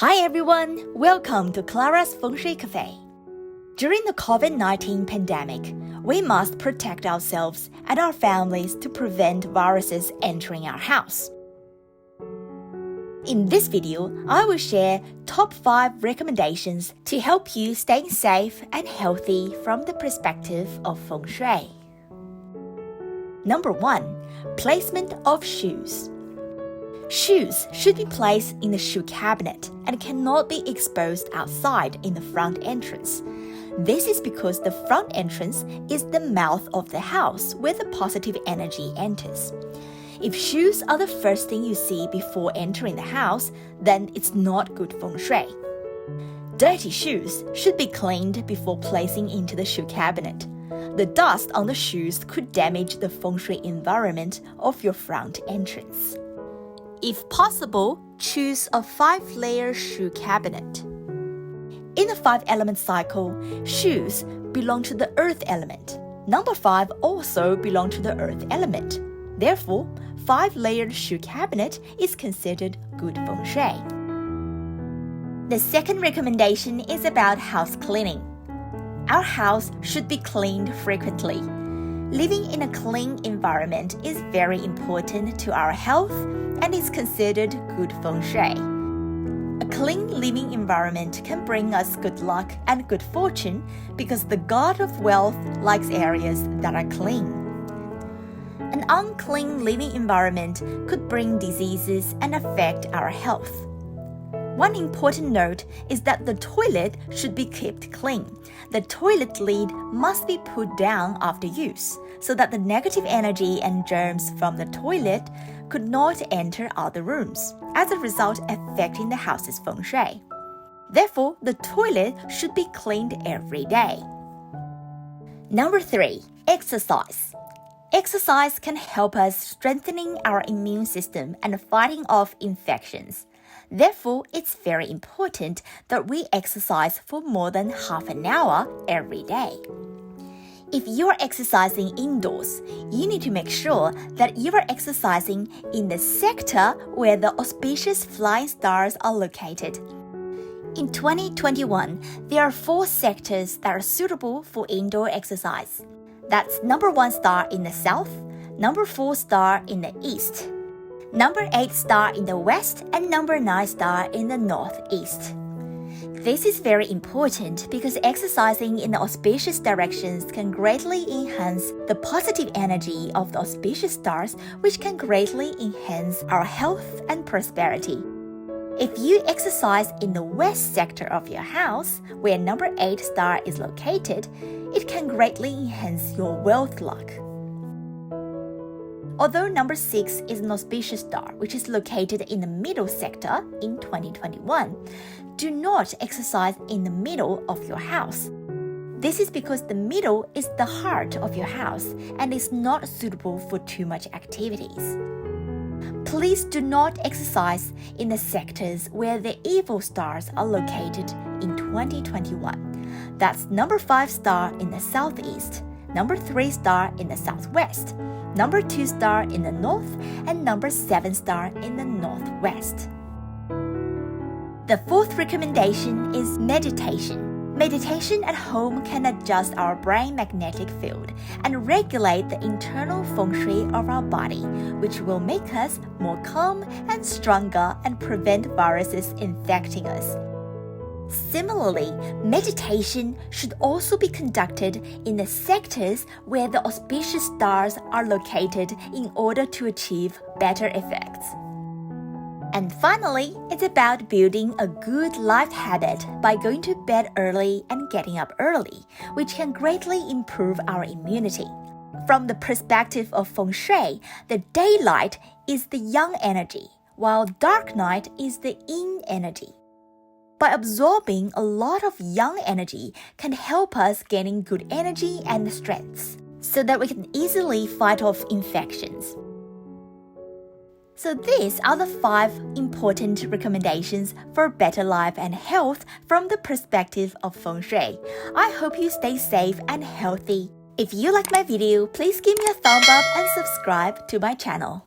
Hi everyone, welcome to Clara's Feng Shui Cafe. During the COVID-19 pandemic, we must protect ourselves and our families to prevent viruses entering our house. In this video, I will share top 5 recommendations to help you stay safe and healthy from the perspective of Feng Shui. Number 1. Placement of shoes. Shoes should be placed in the shoe cabinet and cannot be exposed outside in the front entrance. This is because the front entrance is the mouth of the house where the positive energy enters. If shoes are the first thing you see before entering the house, then it's not good feng shui. Dirty shoes should be cleaned before placing into the shoe cabinet. The dust on the shoes could damage the feng shui environment of your front entrance. If possible, choose a 5-layer shoe cabinet. In the 5-element cycle, shoes belong to the earth element. Number 5 also belong to the earth element. Therefore, 5-layered shoe cabinet is considered good feng shui. The second recommendation is about house cleaning. Our house should be cleaned frequently. Living in a clean environment is very important to our health and is considered good feng shui. A clean living environment can bring us good luck and good fortune because the god of wealth likes areas that are clean. An unclean living environment could bring diseases and affect our health. One important note is that the toilet should be kept clean. The toilet lid must be put down after use, so that the negative energy and germs from the toilet could not enter other rooms, as a result affecting the house's feng shui. Therefore, the toilet should be cleaned every day. Number 3. Exercise. Exercise can help us strengthening our immune system and fighting off infections. Therefore, it's very important that we exercise for more than half an hour every day. If you are exercising indoors, you need to make sure that you are exercising in the sector where the auspicious flying stars are located. In 2021, there are 4 sectors that are suitable for indoor exercise. That's number 1 star in the south, number 4 star in the east, number 8 star in the west, and number 9 star in the northeast. This is very important because exercising in the auspicious directions can greatly enhance the positive energy of the auspicious stars, which can greatly enhance our health and prosperity. If you exercise in the west sector of your house, where number 8 star is located, it can greatly enhance your wealth luck. Although number 6 is an auspicious star, which is located in the middle sector in 2021, do not exercise in the middle of your house. This is because the middle is the heart of your house and is not suitable for too much activities. Please do not exercise in the sectors where the evil stars are located in 2021. That's number 5 star in the southeast, number 3 star in the southwest, number 2 star in the north, and number 7 star in the northwest. The 4th recommendation is meditation. Meditation at home can adjust our brain magnetic field and regulate the internal feng shui of our body, which will make us more calm and stronger and prevent viruses infecting us. Similarly, meditation should also be conducted in the sectors where the auspicious stars are located in order to achieve better effects. And finally, it's about building a good life habit by going to bed early and getting up early, which can greatly improve our immunity. From the perspective of feng shui, the daylight is the yang energy, while dark night is the yin energy. By absorbing a lot of yang energy can help us gaining good energy and strength, so that we can easily fight off infections. So these are the 5 important recommendations for better life and health from the perspective of Feng Shui. I hope you stay safe and healthy. If you like my video, please give me a thumb up and subscribe to my channel.